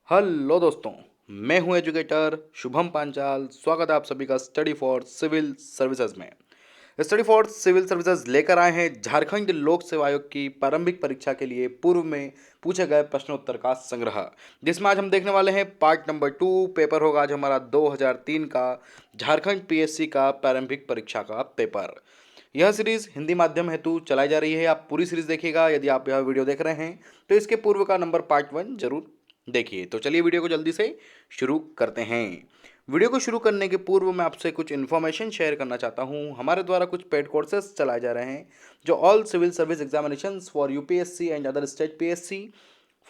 Hello दोस्तों, मैं हूं एजुकेटर शुभम पांचाल। स्वागत है आप सभी का स्टडी फॉर सिविल सर्विसेज में। स्टडी फॉर सिविल सर्विसेज लेकर आए हैं झारखंड लोक सेवा आयोग की प्रारंभिक परीक्षा के लिए पूर्व में पूछे गए प्रश्नोत्तर का संग्रह, जिसमें आज हम देखने वाले हैं पार्ट नंबर 2। पेपर होगा आज हमारा 2003 का झारखंड पीएससी का प्रारंभिक परीक्षा का पेपर। यह सीरीज हिंदी माध्यम हेतु चलाई जा रही है। आप पूरी सीरीज देखिएगा। यदि आप यह वीडियो देख रहे हैं तो इसके पूर्व का नंबर पार्ट 1 जरूर देखिए। तो चलिए वीडियो को जल्दी से शुरू करते हैं। वीडियो को शुरू करने के पूर्व मैं आपसे कुछ इन्फॉर्मेशन शेयर करना चाहता हूं। हमारे द्वारा कुछ पेड कोर्सेज चलाए जा रहे हैं जो all civil service examinations for UPSC and other state PSC,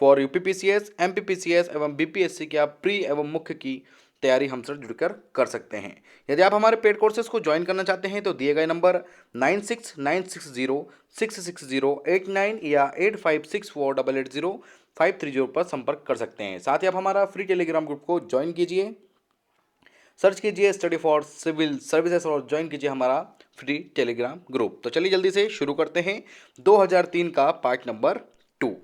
for UPPCS, MPPCS एवं बीपीएससी के आप प्री एवं मुख्य की तैयारी हमसे जुड़कर कर सकते हैं। यदि आप हमारे पेड कोर्सेज को ज्वाइन करना चाहते हैं तो दिए गए नंबर 9696066089 या 8564880530 पर संपर्क कर सकते हैं। साथ ही आप हमारा फ्री टेलीग्राम ग्रुप को ज्वाइन कीजिए। सर्च कीजिए स्टडी फॉर सिविल सर्विसेज और ज्वाइन कीजिए हमारा फ्री टेलीग्राम ग्रुप। तो चलिए जल्दी से शुरू करते हैं 2003 का पार्ट नंबर 2।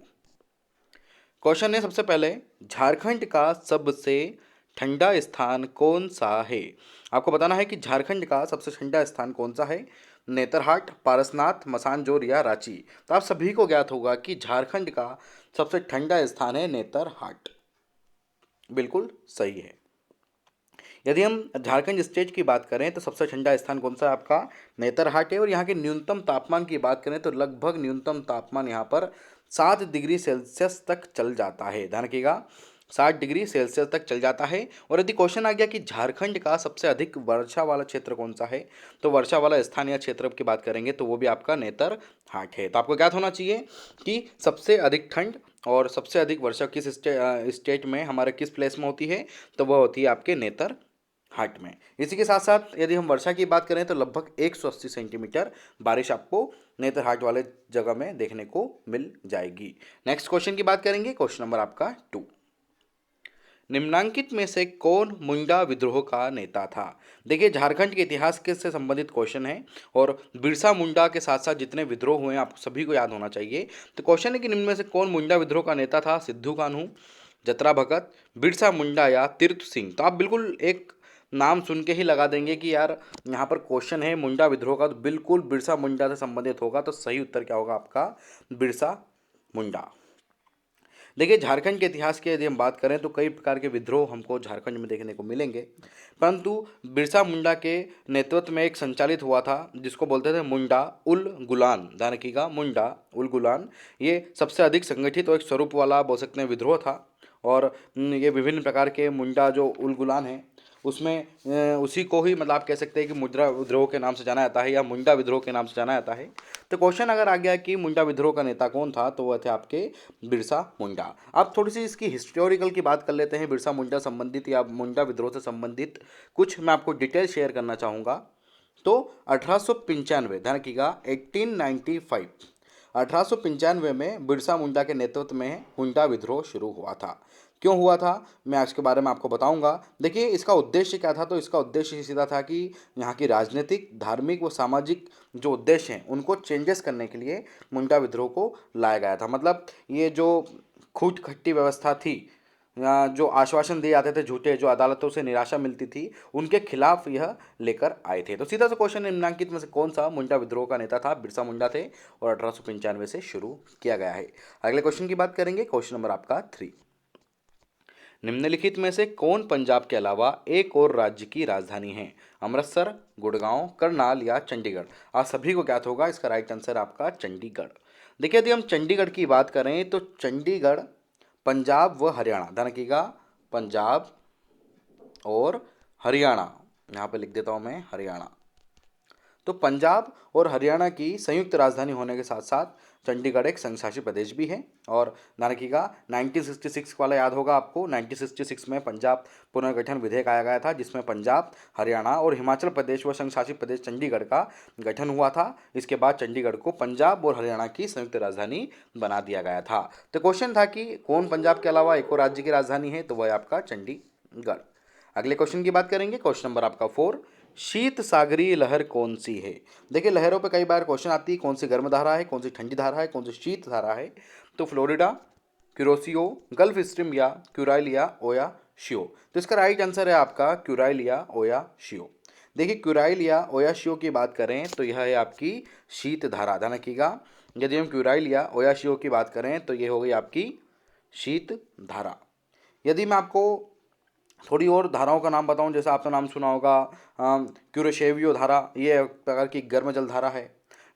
क्वेश्चन है सबसे पहले, झारखंड का सबसे ठंडा स्थान कौन सा है। आपको बताना है कि झारखंड का सबसे ठंडा स्थान कौन सा है। नेतरहाट, पारसनाथ, मसानजोर या रांची। तो आप सभी को ज्ञात होगा कि झारखंड का सबसे ठंडा स्थान है नेतरहाट। बिल्कुल सही है। यदि हम झारखंड स्टेट की बात करें तो सबसे ठंडा स्थान कौन सा है आपका, नेतरहाट है। और यहाँ के न्यूनतम तापमान की बात करें तो लगभग न्यूनतम तापमान यहाँ पर 7 डिग्री सेल्सियस तक चल जाता है। ध्यान रखिएगा, 7 डिग्री सेल्सियस तक चल जाता है। और यदि क्वेश्चन आ गया कि झारखंड का सबसे अधिक वर्षा वाला क्षेत्र कौन सा है, तो वर्षा वाला स्थान या क्षेत्र की बात करेंगे तो वो भी आपका नेतरहाट है। तो आपको ज्ञात होना चाहिए कि सबसे अधिक ठंड और सबसे अधिक वर्षा किस स्टेट में, हमारे किस प्लेस में होती है, तो वह होती है आपके नेतरहाट में। इसी के साथ साथ यदि हम वर्षा की बात करें तो लगभग 180 सेंटीमीटर बारिश आपको नेतरहाट वाले जगह में देखने को मिल जाएगी। नेक्स्ट क्वेश्चन की बात करेंगे, क्वेश्चन नंबर आपका 2। निम्नांकित में से कौन मुंडा विद्रोह का नेता था। देखिए, झारखंड के इतिहास के से संबंधित क्वेश्चन है और बिरसा मुंडा के साथ साथ जितने विद्रोह हुए हैं आप सभी को याद होना चाहिए। तो क्वेश्चन है कि निम्न में से कौन मुंडा विद्रोह का नेता था। सिद्धू कान्हू, जतरा भगत, बिरसा मुंडा या तीर्थ सिंह। तो आप बिल्कुल एक नाम सुन के ही लगा देंगे कि यार यहाँ पर क्वेश्चन है मुंडा विद्रोह का, तो बिल्कुल बिरसा मुंडा से संबंधित होगा। तो सही उत्तर क्या होगा आपका, बिरसा मुंडा। देखिए, झारखंड के इतिहास की यदि हम बात करें तो कई प्रकार के विद्रोह हमको झारखंड में देखने को मिलेंगे, परंतु बिरसा मुंडा के नेतृत्व में एक संचालित हुआ था जिसको बोलते थे मुंडा उल गुलान। ध्यान रखिएगा, मुंडा उल गुलान ये सबसे अधिक संगठित और एक स्वरूप वाला बोल सकते हैं विद्रोह था। और ये विभिन्न प्रकार के मुंडा जो उल गुलान है उसमें उसी को ही मतलब आप कह सकते हैं कि मुद्रा विद्रोह के नाम से जाना जाता है या मुंडा विद्रोह के नाम से जाना जाता है। तो क्वेश्चन अगर आ गया कि मुंडा विद्रोह का नेता कौन था, तो वह थे आपके बिरसा मुंडा। आप थोड़ी सी इसकी हिस्टोरिकल की बात कर लेते हैं। बिरसा मुंडा संबंधित या मुंडा विद्रोह से संबंधित कुछ मैं आपको डिटेल शेयर करना चाहूँगा। तो 1895, ध्यान रखिएगा 1895, 1895 में बिरसा मुंडा के नेतृत्व में मुंडा विद्रोह शुरू हुआ था। क्यों हुआ था मैं इसके बारे में आपको बताऊंगा। देखिए, इसका उद्देश्य क्या था, तो इसका उद्देश्य सीधा था कि यहाँ की राजनीतिक, धार्मिक व सामाजिक जो उद्देश्य हैं उनको चेंजेस करने के लिए मुंडा विद्रोह को लाया गया था। मतलब ये जो खूट खट्टी व्यवस्था थी या जो आश्वासन दिए जाते थे झूठे, जो अदालतों से निराशा मिलती थी, उनके खिलाफ यह लेकर आए थे। तो सीधा सा क्वेश्चन, निम्नांकित में से कौन सा मुंडा विद्रोह का नेता था। बिरसा मुंडा थे और 1895 से शुरू किया गया है। अगले क्वेश्चन की बात करेंगे, क्वेश्चन नंबर आपका 3। निम्नलिखित में से कौन पंजाब के अलावा एक और राज्य की राजधानी है। अमृतसर, गुड़गांव, करनाल या चंडीगढ़। आप सभी को ज्ञात होगा इसका राइट आंसर आपका चंडीगढ़। देखिए, यदि हम चंडीगढ़ की बात करें तो चंडीगढ़ पंजाब व हरियाणा, ध्यान रखिएगा पंजाब और हरियाणा, यहाँ पे लिख देता हूँ मैं हरियाणा। तो पंजाब और हरियाणा की संयुक्त राजधानी होने के साथ साथ चंडीगढ़ एक संघ शासित प्रदेश भी है। और ध्यान रखिएगा 1966 वाला याद होगा आपको। 1966 में पंजाब पुनर्गठन विधेयक आया गया था जिसमें पंजाब, हरियाणा और हिमाचल प्रदेश व संघ शासित प्रदेश चंडीगढ़ का गठन हुआ था। इसके बाद चंडीगढ़ को पंजाब और हरियाणा की संयुक्त राजधानी बना दिया गया था। तो क्वेश्चन था कि कौन पंजाब के अलावा एक और राज्य की राजधानी है, तो वह आपका चंडीगढ़। अगले क्वेश्चन की बात करेंगे, क्वेश्चन नंबर आपका 4। शीत सागरीय लहर कौन सी है। देखिए, लहरों पे कई बार क्वेश्चन आती है, कौन सी गर्म धारा है, कौन सी ठंडी धारा है, कौन सी शीत धारा है। तो फ्लोरिडा, क्यूरोसियो, गल्फ स्ट्रीम या क्यूराइल या ओयाशियो। तो इसका राइट आंसर है आपका क्यूराइल या ओयाशियो। देखिए क्यूराइल या ओयाशियो की बात करें तो यह है आपकी शीत धारा, ध्यान रखिएगा। यदि हम क्यूराइल या ओयाशियो की बात करें तो ये हो गई आपकी शीत धारा। यदि मैं आपको थोड़ी और धाराओं का नाम बताऊं, जैसे आपने नाम सुना होगा क्यूरोशेवियो धारा, ये एक प्रकार की गर्म जल धारा है।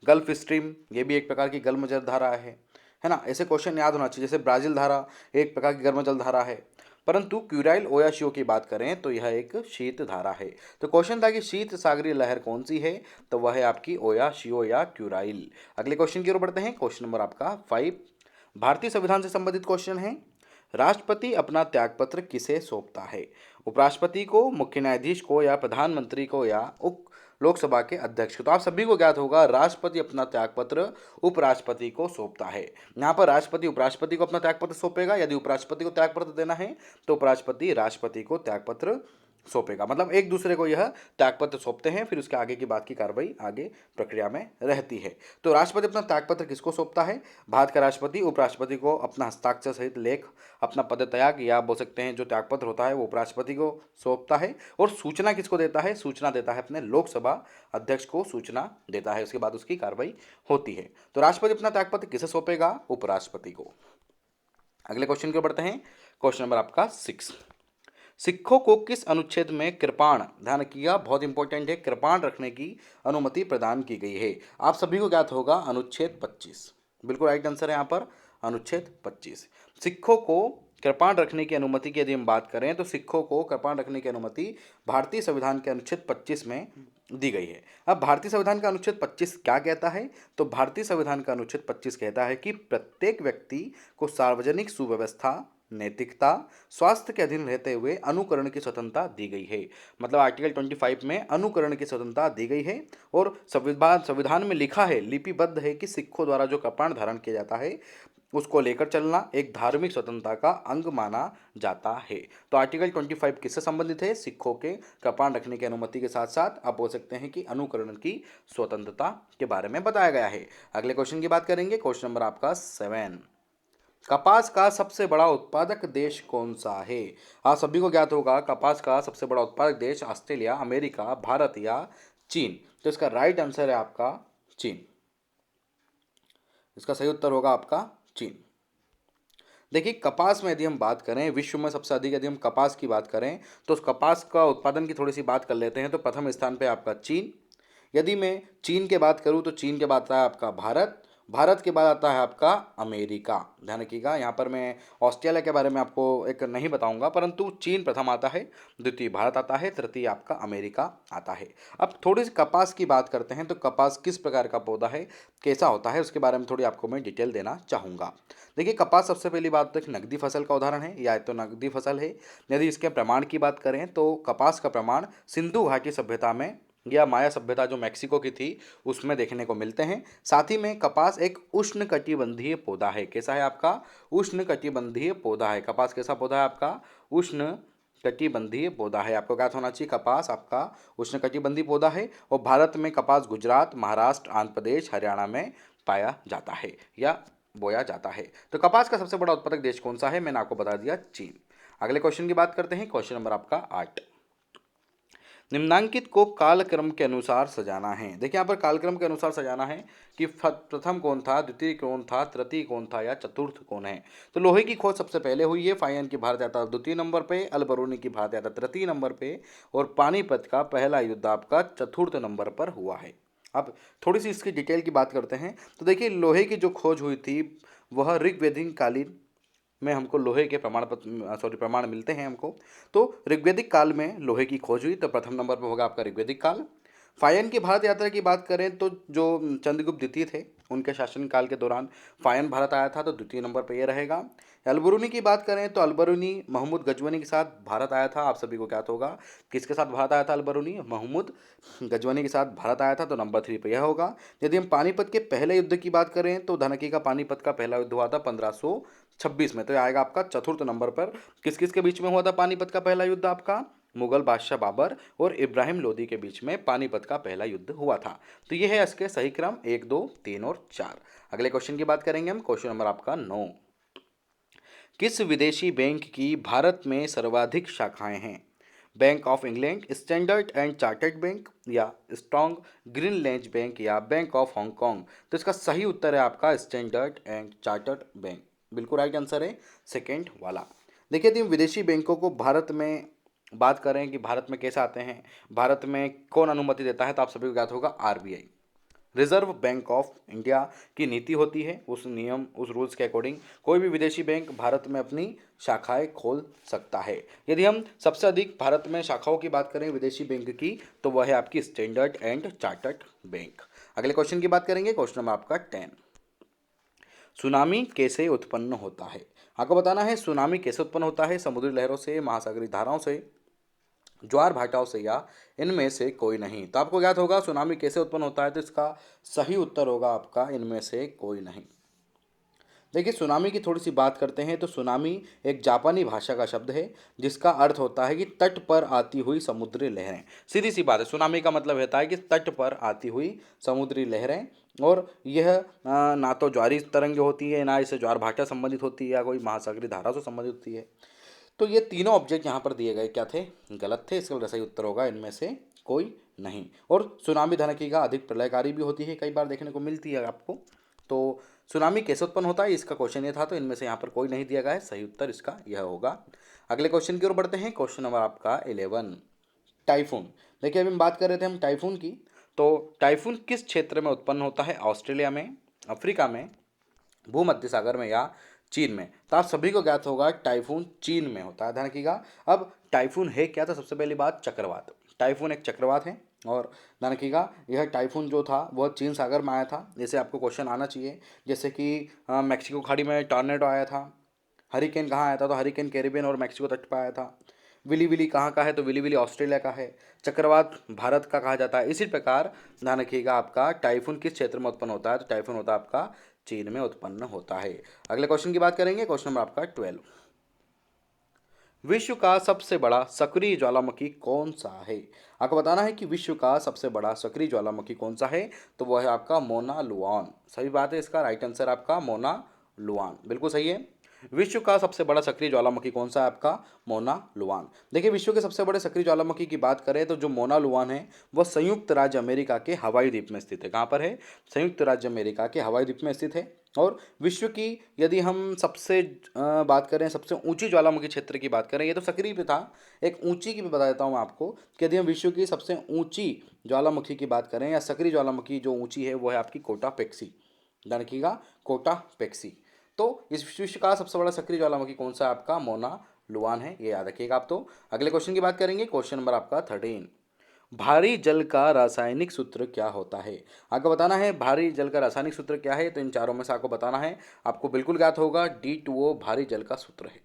गल्फ स्ट्रीम, ये भी एक प्रकार की गर्म जल धारा है ना। ऐसे क्वेश्चन याद होना चाहिए। जैसे ब्राज़ील धारा एक प्रकार की गर्म जल धारा है, परंतु क्यूराइल ओयाशियो की बात करें तो यह एक शीत धारा है। तो क्वेश्चन था कि शीत सागरीय लहर कौन सी है, तो वह है आपकी ओयाशियो या क्यूराइल। अगले क्वेश्चन की ओर बढ़ते हैं। क्वेश्चन नंबर आपका 5 भारतीय संविधान से संबंधित क्वेश्चन है। राष्ट्रपति अपना त्यागपत्र किसे सौंपता है? उपराष्ट्रपति को, मुख्य न्यायाधीश को या प्रधानमंत्री को या उप लोकसभा के अध्यक्ष को? तो आप सभी को ज्ञात होगा राष्ट्रपति अपना त्यागपत्र उपराष्ट्रपति को सौंपता है। यहाँ पर राष्ट्रपति उपराष्ट्रपति को अपना त्यागपत्र सौंपेगा। यदि उपराष्ट्रपति को त्यागपत्र देना है तो उपराष्ट्रपति राष्ट्रपति को त्यागपत्र सौंपेगा। मतलब एक दूसरे को यह त्यागपत्र सौंपते हैं, फिर उसके आगे की बात की कार्रवाई आगे प्रक्रिया में रहती है। तो राष्ट्रपति अपना त्यागपत्र किसको सौंपता है? भारत का राष्ट्रपति उपराष्ट्रपति को अपना हस्ताक्षर सहित लेख, अपना पदत्याग या बोल सकते हैं जो त्यागपत्र होता है वो उपराष्ट्रपति को सौंपता है। और सूचना किसको देता है? सूचना देता है अपने लोकसभा अध्यक्ष को सूचना देता है, उसके बाद उसकी कार्रवाई होती है। तो राष्ट्रपति अपना त्यागपत्र किसे सौंपेगा? उपराष्ट्रपति को। अगले क्वेश्चन की ओर बढ़ते हैं। क्वेश्चन नंबर आपका 6, सिखों को किस अनुच्छेद में कृपाण, ध्यान रखिएगा बहुत इंपॉर्टेंट है, कृपाण रखने की अनुमति प्रदान की गई है? आप सभी को ज्ञात होगा अनुच्छेद 25, बिल्कुल राइट आंसर है यहाँ पर अनुच्छेद 25। सिखों को कृपाण रखने की अनुमति की यदि हम बात करें तो सिखों को कृपाण रखने की अनुमति भारतीय संविधान के अनुच्छेद 25 में दी गई है। अब भारतीय संविधान का अनुच्छेद 25 क्या कहता है? तो भारतीय संविधान का अनुच्छेद 25 कहता है कि प्रत्येक व्यक्ति को सार्वजनिक सुव्यवस्था, नैतिकता, स्वास्थ्य के अधीन रहते हुए अनुकरण की स्वतंत्रता दी गई है। मतलब आर्टिकल 25 में अनुकरण की स्वतंत्रता दी गई है। और संविधान में लिखा है, लिपिबद्ध है कि सिखों द्वारा जो कृपाण धारण किया जाता है उसको लेकर चलना एक धार्मिक स्वतंत्रता का अंग माना जाता है। तो आर्टिकल 25 किससे संबंधित है? सिखों के कृपाण रखने की अनुमति के साथ साथ आप बोल सकते हैं कि अनुकरण की स्वतंत्रता के बारे में बताया गया है। अगले क्वेश्चन की बात करेंगे। क्वेश्चन नंबर आपका 7, कपास का सबसे बड़ा उत्पादक देश कौन सा है? आप सभी को ज्ञात होगा कपास का सबसे बड़ा उत्पादक देश ऑस्ट्रेलिया, अमेरिका, भारत या चीन? तो इसका राइट आंसर है आपका चीन। इसका सही उत्तर होगा आपका चीन। देखिए कपास में यदि हम बात करें, विश्व में सबसे अधिक यदि हम कपास की बात करें तो उस कपास का उत्पादन की थोड़ी सी बात कर लेते हैं। तो प्रथम स्थान पे आपका चीन। यदि मैं चीन के बात करूं तो चीन के बाद आता है आपका भारत, भारत के बाद आता है आपका अमेरिका। ध्यान रखिएगा यहाँ पर मैं ऑस्ट्रेलिया के बारे में आपको एक नहीं बताऊंगा, परंतु चीन प्रथम आता है, द्वितीय भारत आता है, तृतीय आपका अमेरिका आता है। अब थोड़ी सी कपास की बात करते हैं। तो कपास किस प्रकार का पौधा है, कैसा होता है, उसके बारे में थोड़ी आपको मैं डिटेल देना चाहूँगा। देखिए कपास सबसे पहली बात तो एक नकदी फसल का उदाहरण है, या तो नकदी फसल है। यदि इसके प्रमाण की बात करें तो कपास का प्रमाण सिंधु घाटी सभ्यता में या माया सभ्यता जो मैक्सिको की थी उसमें देखने को मिलते हैं। साथ ही में कपास एक उष्णकटिबंधीय पौधा है। कैसा है आपका? उष्णकटिबंधीय पौधा है। कपास कैसा पौधा है आपका? उष्णकटिबंधीय पौधा है। आपको क्या होना चाहिए? कपास आपका उष्णकटिबंधीय पौधा है। और भारत में कपास गुजरात, महाराष्ट्र, आंध्र प्रदेश, हरियाणा में पाया जाता है या बोया जाता है। तो कपास का सबसे बड़ा उत्पादक देश कौन सा है? मैंने आपको बता दिया चीन। अगले क्वेश्चन की बात करते हैं। क्वेश्चन नंबर आपका 8, निम्नांकित को कालक्रम के अनुसार सजाना है। देखिए यहाँ पर कालक्रम के अनुसार सजाना है कि प्रथम कौन था, द्वितीय कौन था, तृतीय कौन था या चतुर्थ कौन है? तो लोहे की खोज सबसे पहले हुई है, फायन की भारत यात्रा द्वितीय नंबर पे, अलबरूनी की भारत यात्रा तृतीय नंबर पे, और पानीपत का पहला युद्ध आपका चतुर्थ नंबर पर हुआ है। अब थोड़ी सी इसकी डिटेल की बात करते हैं। तो देखिए लोहे की जो खोज हुई थी वह ऋग्वेदिक कालीन में हमको लोहे के प्रमाण मिलते हैं हमको। तो ऋग्वेदिक काल में लोहे की खोज हुई, तो प्रथम नंबर पर होगा आपका ऋग्वेदिक काल। फायन की भारत यात्रा की बात करें तो जो चंद्रगुप्त द्वितीय थे उनके शासनकाल के दौरान फायन भारत आया था, तो द्वितीय नंबर पर ये रहेगा। अलबरूनी की बात करें तो अलबरूनी महमूद गजवनी के साथ भारत आया था। आप सभी को ज्ञात होगा किसके साथ भारत आया था? अलबरूनी महमूद गजवनी के साथ भारत आया था, तो नंबर 3 पर यह होगा। यदि हम पानीपत के पहले युद्ध की बात करें तो धनकी का पानीपत का पहला युद्ध हुआ था 1526 में, तो यह आएगा आपका चतुर्थ नंबर पर। किस किस के बीच में हुआ था पानीपत का पहला युद्ध? आपका मुगल बादशाह बाबर और इब्राहिम लोदी के बीच में पानीपत का पहला युद्ध हुआ था। तो ये है इसके सही क्रम 1, 2, 3 और 4। अगले क्वेश्चन की बात करेंगे हम। क्वेश्चन नंबर आपका 9, किस विदेशी बैंक की भारत में सर्वाधिक शाखाएं हैं? Bank of England, standard and chartered bank, या स्ट्रॉन्ग ग्रीनलैंड बैंक, या बैंक ऑफ हांगकांग? तो इसका सही उत्तर है आपका स्टैंडर्ड एंड चार्टर्ड बैंक। बिल्कुल राइट आंसर है सेकेंड वाला। देखिए यदि हम विदेशी बैंकों को भारत में बात करें कि भारत में कैसे आते हैं, भारत में कौन अनुमति देता है, तो आप सभी को ज्ञात होगा RBI, reserve bank of India की नीति होती है। उस नियम, उस रूल्स के अकॉर्डिंग कोई भी विदेशी बैंक भारत में अपनी शाखाएं खोल सकता है। यदि हम सबसे अधिक भारत में शाखाओं की बात करें विदेशी बैंक की, तो वह है आपकी स्टैंडर्ड एंड चार्टर्ड बैंक। अगले क्वेश्चन की बात करेंगे, क्वेश्चन नंबर आपका 10। सुनामी कैसे उत्पन्न होता है? आपको बताना है सुनामी कैसे उत्पन्न होता है। समुद्री लहरों से, महासागरीय धाराओं से, ज्वार भाटाओं से, या इनमें से कोई नहीं? तो आपको ज्ञात होगा सुनामी कैसे उत्पन्न होता है, तो इसका सही उत्तर होगा आपका इनमें से कोई नहीं। देखिए सुनामी की थोड़ी सी बात करते हैं। तो सुनामी एक जापानी भाषा का शब्द है जिसका अर्थ होता है कि तट पर आती हुई समुद्री लहरें। सीधी सी बात है, सुनामी का मतलब होता है कि तट पर आती हुई समुद्री लहरें। और यह ना तो ज्वारी तरंग होती है, ना इससे ज्वार भाटा संबंधित होती है, या कोई महासागरीय धारा से संबंधित होती है। तो ये तीनों ऑब्जेक्ट यहाँ पर दिए गए क्या थे? गलत थे। इसका सही उत्तर होगा इनमें से कोई नहीं। और सुनामी धनकी का अधिक प्रलयकारी भी होती है, कई बार देखने को मिलती है आपको। तो सुनामी कैसे उत्पन्न होता है, इसका क्वेश्चन ये था, तो इनमें से यहाँ पर कोई नहीं दिया गया है। सही उत्तर इसका यह होगा। अगले क्वेश्चन की ओर बढ़ते हैं, क्वेश्चन नंबर आपका 11, टाइफून। देखिए अभी हम बात कर रहे थे हम टाइफून की। तो टाइफून किस क्षेत्र में उत्पन्न होता है? ऑस्ट्रेलिया में, अफ्रीका में, भूमध्य सागर में, या चीन में? तो आप सभी को ज्ञात होगा टाइफून चीन में होता है, ध्यान रखिएगा। अब टाइफून है क्या? तो सबसे पहली बात चक्रवात। टाइफून एक चक्रवात है, और ध्यान रखिएगा यह टाइफून जो था वह चीन सागर में आया था। जैसे आपको क्वेश्चन आना चाहिए, जैसे कि मैक्सिको खाड़ी में टॉर्नेडो आया था। हरिकेन कहाँ आया था? तो हरिकेन कैरिबियन और मैक्सिको तट पर आया था। विली विली कहाँ का है? तो विली विली ऑस्ट्रेलिया का है। चक्रवात भारत का कहा जाता है। इसी प्रकार ध्यान रखिएगा आपका टाइफून किस क्षेत्र में उत्पन्न होता है? तो टाइफून होता है आपका चीन में उत्पन्न होता है। अगले क्वेश्चन की बात करेंगे, क्वेश्चन नंबर आपका 12। विश्व का सबसे बड़ा सक्रिय ज्वालामुखी कौन सा है? आपको बताना है कि विश्व का सबसे बड़ा सक्रिय ज्वालामुखी कौन सा है। तो वह है आपका मोना लुआन। सही बात है, इसका राइट आंसर आपका मोना लुआन, बिल्कुल सही है। विश्व का सबसे बड़ा सक्रिय ज्वालामुखी कौन सा है? आपका मोना लुआन। देखिए विश्व के सबसे बड़े सक्रिय ज्वालामुखी की बात करें तो जो मोना लुआन है वह संयुक्त राज्य अमेरिका के हवाई द्वीप में स्थित है। कहाँ पर है? संयुक्त राज्य अमेरिका के हवाई द्वीप में स्थित है। और विश्व की यदि हम सबसे बात करें, सबसे ऊंची ज्वालामुखी क्षेत्र की बात करें, ये तो सक्रिय पे था, एक ऊंची की भी बता देता हूँ मैं आपको कि यदि हम विश्व की सबसे ऊंची ज्वालामुखी की बात करें या सक्रिय ज्वालामुखी जो ऊंची है वो है आपकी कोटापेक्सी। ध्यान रखिएगा, कोटापेक्सी। तो इस विश्व का सबसे बड़ा सक्रिय ज्वालामुखी कौन सा है? आपका मोना लुआन है, ये याद रखिएगा आप। तो अगले क्वेश्चन की बात करेंगे, क्वेश्चन नंबर आपका 13। भारी जल का रासायनिक सूत्र क्या होता है? आपको बताना है भारी जल का रासायनिक सूत्र क्या है। तो इन चारों में से आपको बताना है, आपको बिल्कुल ज्ञात होगा D2O भारी जल का सूत्र है।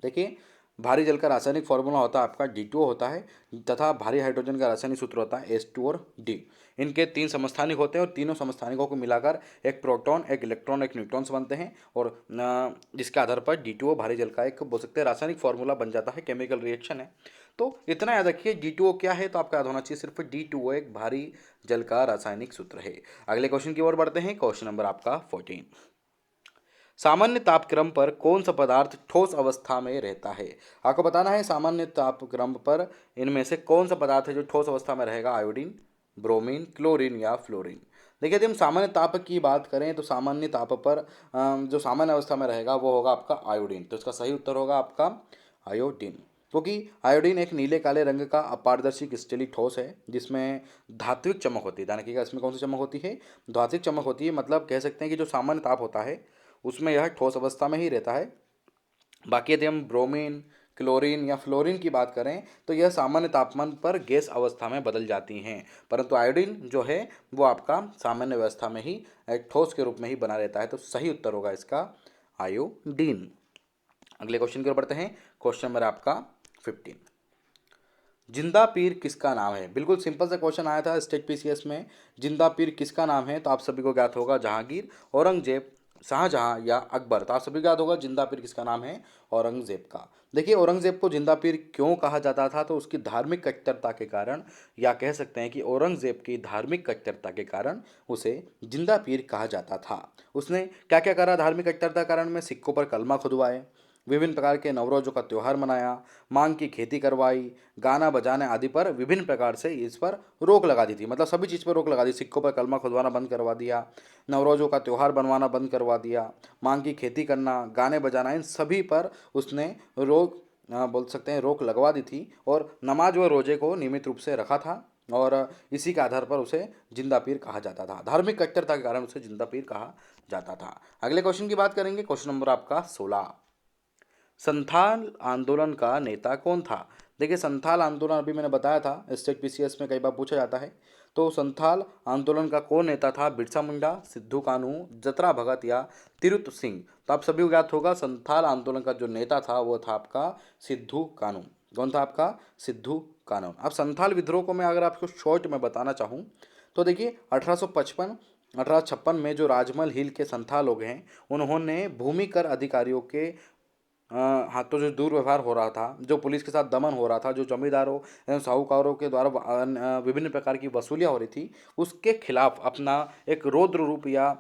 देखिए भारी जल का रासायनिक फॉर्मूला होता है आपका D2O होता है, तथा भारी हाइड्रोजन का रासायनिक सूत्र होता है H2 और D। इनके तीन समस्थानिक होते हैं और तीनों समस्थानिकों को मिलाकर एक प्रोटॉन, एक इलेक्ट्रॉन, एक न्यूट्रॉन से बनते हैं। और जिसके आधार पर D2O भारी जल का एक बोल सकते हैं रासायनिक फॉर्मूला बन जाता है, केमिकल रिएक्शन है। तो इतना याद रखिए D2O क्या है, तो आपका याद होना चाहिए सिर्फ D2O एक भारी जल का रासायनिक सूत्र है। अगले क्वेश्चन की ओर बढ़ते हैं, क्वेश्चन नंबर आपका 14। सामान्य तापक्रम पर कौन सा पदार्थ ठोस अवस्था में रहता है? आपको बताना है सामान्य तापक्रम पर इनमें से कौन सा पदार्थ है जो ठोस अवस्था में रहेगा? आयोडीन, ब्रोमीन, क्लोरीन, या फ्लोरीन? देखिए यदि हम सामान्य ताप की बात करें तो सामान्य ताप पर जो सामान्य अवस्था में रहेगा वो होगा आपका आयोडीन। तो इसका सही उत्तर होगा आपका आयोडीन, क्योंकि आयोडीन एक नीले काले रंग का अपारदर्शी क्रिस्टलीय ठोस है जिसमें धात्विक चमक होती है। ध्यान रखिएगा इसमें कौन सी चमक होती है? धात्विक चमक होती है। मतलब कह सकते हैं कि जो सामान्य ताप होता है उसमें यह ठोस अवस्था में ही रहता है। बाकी यदि हम ब्रोमीन, क्लोरीन या फ्लोरीन की बात करें तो यह सामान्य तापमान पर गैस अवस्था में बदल जाती हैं, परंतु आयोडीन जो है वो आपका सामान्य अवस्था में ही एक ठोस के रूप में ही बना रहता है। तो सही उत्तर होगा इसका आयोडीन। अगले क्वेश्चन की ओर बढ़ते हैं, क्वेश्चन नंबर आपका 15। जिंदा पीर किसका नाम है? बिल्कुल सिंपल सा क्वेश्चन आया था स्टेट पीसीएस में। जिंदा पीर किसका नाम है? तो आप सभी को ज्ञात होगा जहांगीर, औरंगजेब, शाहजहां या अकबर। तो आप सभी को याद होगा जिंदा पीर किसका नाम है, औरंगजेब का। देखिए औरंगजेब को जिंदा पीर क्यों कहा जाता था, तो उसकी धार्मिक कट्टरता के कारण, या कह सकते हैं कि औरंगजेब की धार्मिक कट्टरता के कारण उसे जिंदा पीर कहा जाता था। उसने क्या क्या करा धार्मिक कट्टरता कारण में, सिक्कों पर कलमा खुदवाए, विभिन्न प्रकार के नवरोजों का त्यौहार मनाया, मांग की खेती करवाई, गाना बजाने आदि पर विभिन्न प्रकार से इस पर रोक लगा दी थी। मतलब सभी चीज़ पर रोक लगा दी, सिक्कों पर कलमा खुदवाना बंद करवा दिया, नवरोजों का त्यौहार बनवाना बंद करवा दिया, मांग की खेती करना, गाने बजाना, इन सभी पर उसने रोक बोल सकते हैं रोक लगवा दी थी। और नमाज व रोजे को नियमित रूप से रखा था, और इसी के आधार पर उसे जिंदा पीर कहा जाता था। धार्मिक कट्टरता के कारण उसे जिंदा पीर कहा जाता था। अगले क्वेश्चन की बात करेंगे, क्वेश्चन नंबर आपका 16। संथाल आंदोलन का नेता कौन था। देखिए संथाल आंदोलन अभी मैंने बताया था, स्टेट पीसीएस में कई बार पूछा जाता है। तो संथाल आंदोलन का कौन नेता था, बिरसा मुंडा, सिद्धू कानू, जतरा भगत या तिरुत सिंह। तो आप सभी को ज्ञात होगा संथाल आंदोलन का जो नेता था वो था आपका सिद्धू कानू। कौन था आपका, सिद्धू कानू। अब संथाल विद्रोह को मैं अगर आपको शॉर्ट में बताना चाहूँ तो देखिए 1856 में जो राजमहल हिल के संथाल लोग हैं, उन्होंने भूमि कर अधिकारियों के हाथों जो दुर्व्यवहार हो रहा था, जो पुलिस के साथ दमन हो रहा था, जो जमींदारों एवं साहूकारों के द्वारा विभिन्न प्रकार की वसूलियाँ हो रही थी, उसके खिलाफ अपना एक रौद्र रूप या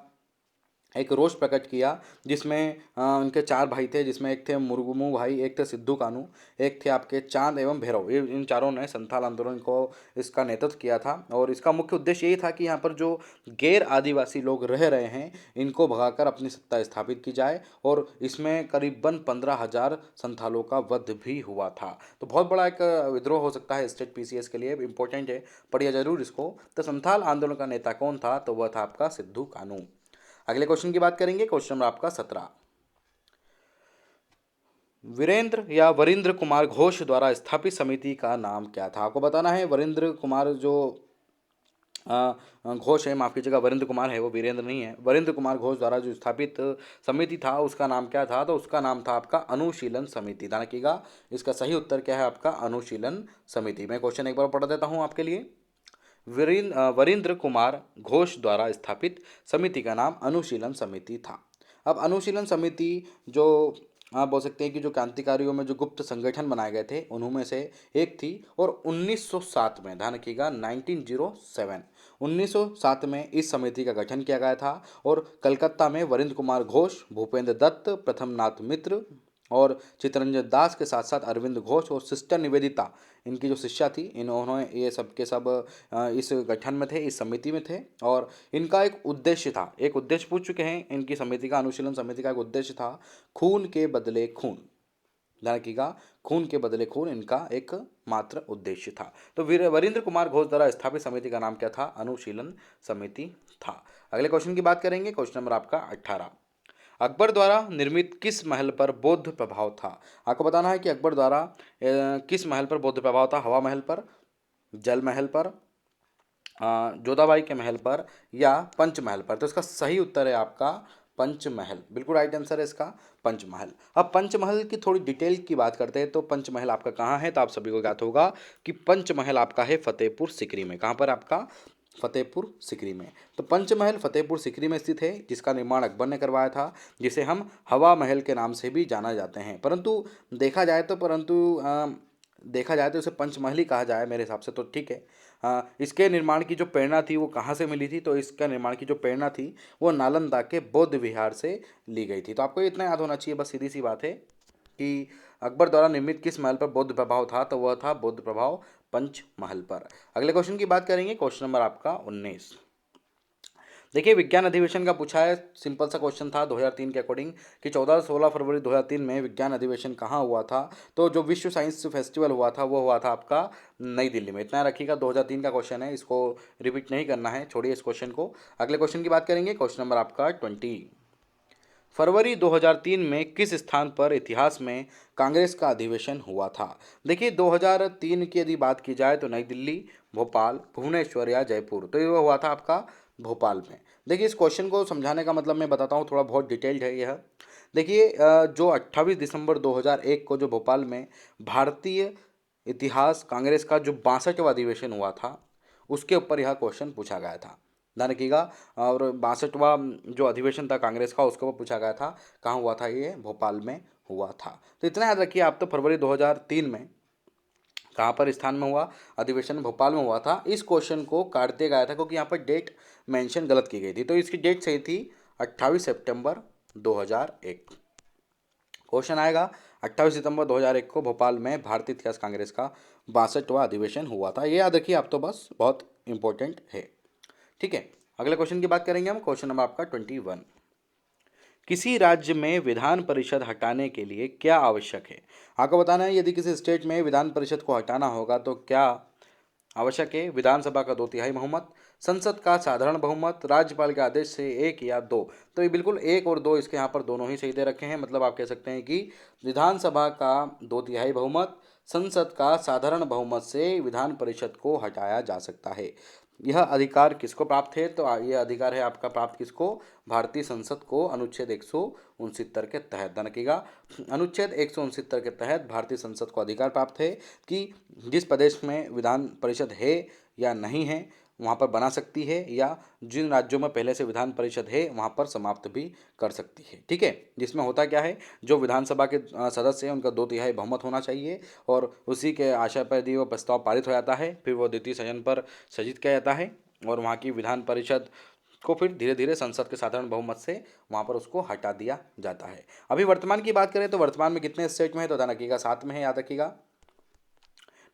एक रोष प्रकट किया। जिसमें उनके चार भाई थे, जिसमें एक थे मुर्मू भाई, एक थे सिद्धू कानू, एक थे आपके चांद एवं भैरव। ये इन चारों ने संथाल आंदोलन को इसका नेतृत्व किया था। और इसका मुख्य उद्देश्य ये था कि यहाँ पर जो गैर आदिवासी लोग रह रहे हैं, इनको भगाकर अपनी सत्ता स्थापित की जाए। और इसमें करीबन 15,000 संथालों का वध भी हुआ था। तो बहुत बड़ा एक विद्रोह हो सकता है स्टेट पीसीएस के लिए, इंपॉर्टेंट है, पढ़िए जरूर इसको। तो संथाल आंदोलन का नेता कौन था, तो वह था आपका सिद्धू कानू। अगले क्वेश्चन की बात करेंगे, क्वेश्चन नंबर आपका 17। वीरेंद्र या वरिंद्र कुमार घोष द्वारा स्थापित समिति का नाम क्या था। आपको बताना है वरिंद्र कुमार जो घोष है, माफ कीजिएगा वरिंद्र कुमार है, वो वीरेंद्र नहीं है। वरिंद्र कुमार घोष द्वारा जो स्थापित समिति था उसका नाम क्या था, तो उसका नाम था आपका अनुशीलन समिति। ध्यान रखिएगा, इसका सही उत्तर क्या है आपका अनुशीलन समिति। मैं क्वेश्चन एक बार पढ़ देता हूँ आपके लिए। वरिंद्र कुमार घोष द्वारा स्थापित समिति का नाम अनुशीलन समिति था। अब अनुशीलन समिति जो आप बोल सकते हैं कि जो क्रांतिकारियों में जो गुप्त संगठन बनाए गए थे उन्होंने से एक थी। और 1907 में, ध्यान रखिएगा 1907 में इस समिति का गठन किया गया था। और कलकत्ता में वरिंद्र कुमार घोष, भूपेंद्र दत्त, प्रथमनाथ मित्र और चित्तरंजन दास के साथ साथ अरविंद घोष और सिस्टर निवेदिता, इनकी जो शिष्या थी, इन्होंने ये सब के सब इस गठन में थे, इस समिति में थे। और इनका एक उद्देश्य था, एक उद्देश्य पूछ चुके हैं इनकी समिति का, अनुशीलन समिति का एक उद्देश्य था खून के बदले खून। ध्यान रखिएगा, खून के बदले खून इनका एक मात्र उद्देश्य था। तो वरिंद्र कुमार घोष द्वारा स्थापित समिति का नाम क्या था, अनुशीलन समिति था। अगले क्वेश्चन की बात करेंगे, क्वेश्चन नंबर आपका 18। अकबर द्वारा निर्मित किस महल पर बौद्ध प्रभाव था। आपको बताना है कि अकबर द्वारा किस महल पर बौद्ध प्रभाव था, हवा महल पर, जल महल पर, जोधाबाई के महल पर या पंचमहल पर। तो इसका सही उत्तर है आपका पंचमहल, बिल्कुल राइट आंसर है इसका पंचमहल। अब पंचमहल की थोड़ी डिटेल की बात करते हैं। तो पंचमहल आपका कहाँ है, तो आप सभी को ज्ञात होगा कि पंचमहल आपका है फतेहपुर सीकरी में। कहाँ पर आपका, फतेहपुर सीकरी में। तो पंचमहल फतेहपुर सीकरी में स्थित है, जिसका निर्माण अकबर ने करवाया था, जिसे हम हवा महल के नाम से भी जाना जाते हैं। परंतु देखा जाए तो इसे पंचमहल ही कहा जाए मेरे हिसाब से, तो ठीक है। इसके निर्माण की जो प्रेरणा थी वो कहाँ से मिली थी, तो इसका निर्माण की जो प्रेरणा थी वो नालंदा के बौद्ध विहार से ली गई थी। तो आपको इतना याद होना चाहिए, बस सीधी सी बात है कि अकबर द्वारा निर्मित किस महल पर बौद्ध प्रभाव था, तो वह था बौद्ध प्रभाव पंचमहल पर। अगले क्वेश्चन की बात करेंगे, क्वेश्चन नंबर आपका 19। देखिए विज्ञान अधिवेशन का पूछा है, सिंपल सा क्वेश्चन था 2003 के अकॉर्डिंग कि 14 से 16 फरवरी 2003 में विज्ञान अधिवेशन कहाँ हुआ था। तो जो विश्व साइंस फेस्टिवल हुआ था वो हुआ था आपका नई दिल्ली में। इतना रखिएगा, 2003 का क्वेश्चन है, इसको रिपीट नहीं करना है, छोड़िए इस क्वेश्चन को। अगले क्वेश्चन की बात करेंगे, क्वेश्चन नंबर आपका 20। फरवरी 2003 में किस स्थान पर इतिहास में कांग्रेस का अधिवेशन हुआ था। देखिए 2003 की यदि बात की जाए तो नई दिल्ली, भोपाल, भुवनेश्वर या जयपुर। तो ये हुआ था आपका भोपाल में। देखिए इस क्वेश्चन को समझाने का मतलब मैं बताता हूँ, थोड़ा बहुत डिटेल्ड है यह। देखिए जो 28 दिसंबर 2001 को जो भोपाल में भारतीय इतिहास कांग्रेस का जो 62वां अधिवेशन हुआ था, उसके ऊपर यह क्वेश्चन पूछा गया था। ध्यान रखिएगा। और 62वां जो अधिवेशन था कांग्रेस का, उसके ऊपर पूछा गया था, कहाँ हुआ था, ये भोपाल में हुआ था। तो इतना याद रखिए आप, तो फरवरी 2003 में कहाँ पर स्थान में हुआ, अधिवेशन भोपाल में हुआ था। इस क्वेश्चन को काट दिया गया था क्योंकि यहाँ पर डेट मेंशन गलत की गई थी, तो इसकी डेट सही थी 28 सितंबर 2001। क्वेश्चन आएगा 28 सितंबर 2001 को भोपाल में भारतीय इतिहास कांग्रेस का 62वां अधिवेशन हुआ था। ये याद रखिए आप, तो बस बहुत इंपॉर्टेंट है। ठीक है, अगले क्वेश्चन की बात करेंगे हम। क्वेश्चन नंबर आपका 21। किसी राज्य में विधान परिषद हटाने के लिए क्या आवश्यक है? आपको बताना है यदि किसी स्टेट में विधान परिषद को हटाना होगा तो क्या आवश्यक है? विधानसभा का 2/3 बहुमत, संसद का साधारण बहुमत, राज्यपाल के आदेश से एक या दो। तो ये बिल्कुल एक और दो, इसके यहाँ पर दोनों ही सही दे रखे हैं। मतलब आप कह सकते हैं कि विधानसभा का 2/3 बहुमत, संसद का साधारण बहुमत से विधान परिषद को हटाया जा सकता है। यह अधिकार किसको प्राप्त है? तो यह अधिकार है आपका प्राप्त किसको? भारतीय संसद को, अनुच्छेद 169 के तहत। ध्यान रखिएगा, अनुच्छेद 169 के तहत भारतीय संसद को अधिकार प्राप्त है कि जिस प्रदेश में विधान परिषद है या नहीं है वहाँ पर बना सकती है, या जिन राज्यों में पहले से विधान परिषद है वहाँ पर समाप्त भी कर सकती है। ठीक है, जिसमें होता क्या है, जो विधानसभा के सदस्य हैं उनका 2/3 बहुमत होना चाहिए, और उसी के आशय पर यदि वो प्रस्ताव पारित हो जाता है, फिर वो द्वितीय सदन पर सज्जित किया जाता है, और वहाँ की विधान परिषद को फिर धीरे धीरे संसद के साधारण बहुमत से वहाँ पर उसको हटा दिया जाता है। अभी वर्तमान की बात करें तो वर्तमान में कितने स्टेट में है? तो ध्यान रखिएगा 7 में है, याद रखिएगा।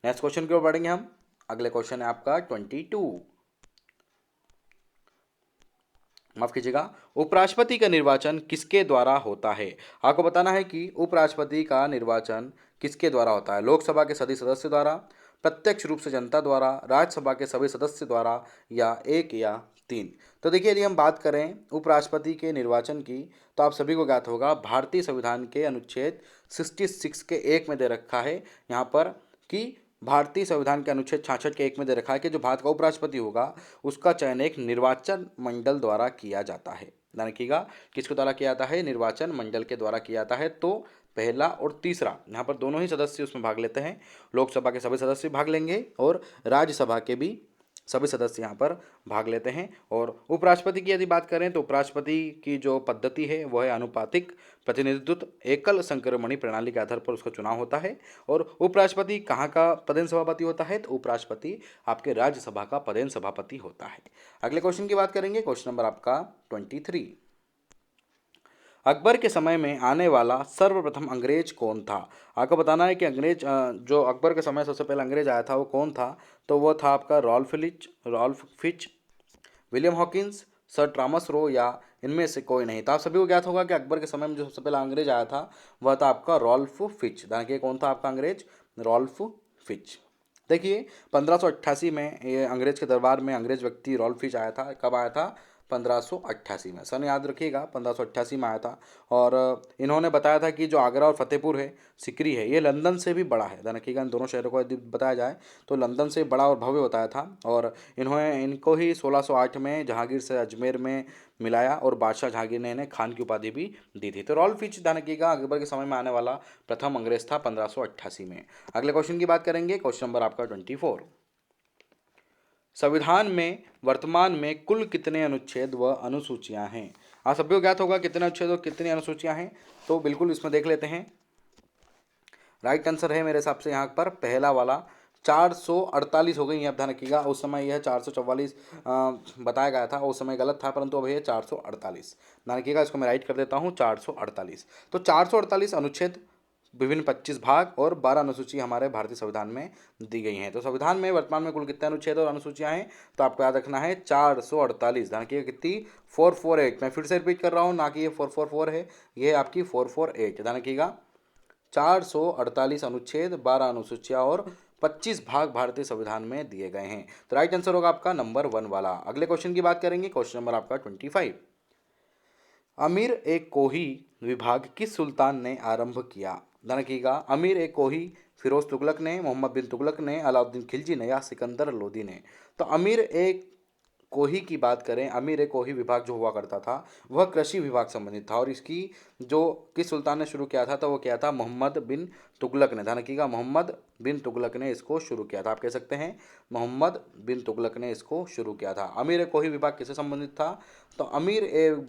नेक्स्ट क्वेश्चन की ओर बढ़ेंगे हम। अगले क्वेश्चन है आपका 22। माफ कीजिएगा, उपराष्ट्रपति का निर्वाचन किसके द्वारा होता है? आपको बताना है कि उपराष्ट्रपति का निर्वाचन किसके द्वारा होता है। लोकसभा के सभी सदस्य द्वारा, प्रत्यक्ष रूप से जनता द्वारा, राज्यसभा के सभी सदस्य द्वारा, या एक या तीन। तो देखिए, यदि हम बात करें उपराष्ट्रपति के निर्वाचन की, तो आप सभी को ज्ञात होगा भारतीय संविधान के अनुच्छेद 66 के 1 में दे रखा है यहाँ पर कि भारतीय संविधान के अनुच्छेद 66 के 1 में दे रखा है कि जो भारत का उपराष्ट्रपति होगा उसका चयन एक निर्वाचन मंडल द्वारा किया जाता है। ध्यान रखिएगा, किसके द्वारा किया जाता है? निर्वाचन मंडल के द्वारा किया जाता है। तो पहला और तीसरा यहाँ पर दोनों ही सदस्य उसमें भाग लेते हैं। लोकसभा के सभी सदस्य भाग लेंगे और राज्यसभा के भी सभी सदस्य यहाँ पर भाग लेते हैं। और उपराष्ट्रपति की यदि बात करें तो उपराष्ट्रपति की जो पद्धति है वह है अनुपातिक प्रतिनिधित्व, एकल संक्रमणी प्रणाली के आधार पर उसका चुनाव होता है। और उपराष्ट्रपति कहाँ का पदेन सभापति होता है? तो उपराष्ट्रपति आपके राज्यसभा का पदेन सभापति होता है। अगले क्वेश्चन की बात करेंगे, क्वेश्चन नंबर आपका 23। अकबर के समय में आने वाला सर्वप्रथम अंग्रेज कौन था? आपको बताना है कि अंग्रेज जो अकबर के समय सबसे पहले अंग्रेज आया था वो कौन था? तो वो था आपका Ralph Fitch, William Hawkins, Sir Thomas Roe, या इनमें से कोई नहीं। तो आप सभी को ज्ञात होगा कि अकबर के समय में जो सबसे पहला अंग्रेज आया था वह था आपका रॉल्फ फिच। देखिए कौन था आपका अंग्रेज? Ralph Fitch. देखिए 1588 में ये अंग्रेज के दरबार में अंग्रेज व्यक्ति रॉल्फ फिच आया था। कब आया था? 1588 में। सन याद रखिएगा, 1588 में आया था। और इन्होंने बताया था कि जो आगरा और फतेहपुर है, सिकरी है, ये लंदन से भी बड़ा है। ध्यान रखिएगा, इन दोनों शहरों को यदि बताया जाए तो लंदन से बड़ा और भव्य बताया था। और इन्होंने इनको ही 1608 में जहांगीर से अजमेर में मिलाया और बादशाह जहांगीर ने इन्हें खान की उपाधि भी दी थी। तो रॉल्फ फिच, ध्यान रखिएगा, अकबर के समय में आने वाला प्रथम अंग्रेज था 1588 में। अगले क्वेश्चन की बात करेंगे, क्वेश्चन नंबर आपका 24। संविधान में वर्तमान में कुल कितने अनुच्छेद व अनुसूचियां हैं? आप सभी को ज्ञात होगा कितने अनुच्छेद और कितनी अनुसूचियां हैं। तो बिल्कुल इसमें देख लेते हैं। राइट आंसर है मेरे हिसाब से यहाँ पर पहला वाला 448 हो गई। यहाँ ध्यान रखिएगा, उस समय यह 444 बताया गया था, उस समय गलत था, परंतु अब यह 448। ध्यान रखिएगा, इसको मैं राइट कर देता हूँ 448। तो 448 अनुच्छेद, विभिन्न 25 भाग और 12 अनुसूची हमारे भारतीय संविधान में दी गई हैं। तो संविधान में वर्तमान में कुल कितने अनुच्छेद और अनुसूचियां हैं? तो आपको याद रखना है 448। ध्यान रखिएगा कितनी? 448। मैं फिर से रिपीट कर रहा हूँ, ना कि ये 444 है, ये आपकी 448। ध्यान रखिएगा 448 अनुच्छेद, 12 अनुसूचियां और 25 भाग भारतीय संविधान में दिए गए हैं। तो राइट आंसर होगा आपका नंबर 1 वाला। अगले क्वेश्चन की बात करेंगे, क्वेश्चन नंबर आपका 25। अमीर ए कोही विभाग किस सुल्तान ने आरंभ किया? ध्यान रखिएगा, अमीर ए कोही फिरोज तुगलक ने, मोहम्मद बिन तुगलक ने, अलाउद्दीन खिलजी ने, या सिकंदर लोदी ने। तो अमीर ए कोही की बात करें, अमीर ए कोही विभाग जो हुआ करता था वह कृषि विभाग संबंधित था और इसकी जो किस सुल्तान ने शुरू किया था तो वो किया था मोहम्मद बिन तुगलक ने। ध्यान रखिएगा, मोहम्मद बिन तुगलक ने इसको शुरू किया था। आप कह सकते हैं मोहम्मद बिन तुगलक ने इसको शुरू किया था। अमीर ए कोही विभाग किससे संबंधित था? तो अमीर ए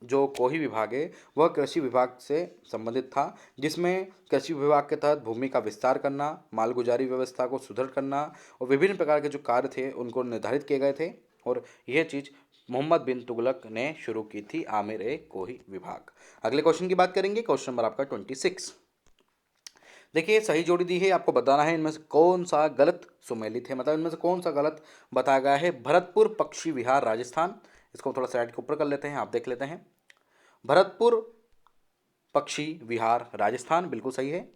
जो कोही विभाग है वह कृषि विभाग से संबंधित था, जिसमें कृषि विभाग के तहत भूमि का विस्तार करना, मालगुजारी व्यवस्था को सुदृढ़ करना और विभिन्न प्रकार के जो कार्य थे उनको निर्धारित किए गए थे और यह चीज़ मोहम्मद बिन तुगलक ने शुरू की थी, आमिर ए कोही विभाग। अगले क्वेश्चन की बात करेंगे, क्वेश्चन नंबर आपका 26। देखिए सही जोड़ी दी है, आपको बताना है इनमें से कौन सा गलत सुमेलित है, मतलब इनमें से कौन सा गलत बताया गया है। भरतपुर पक्षी विहार राजस्थान, इसको थोड़ा साइड के ऊपर कर लेते हैं, आप देख लेते हैं। भरतपुर पक्षी विहार राजस्थान बिल्कुल सही है।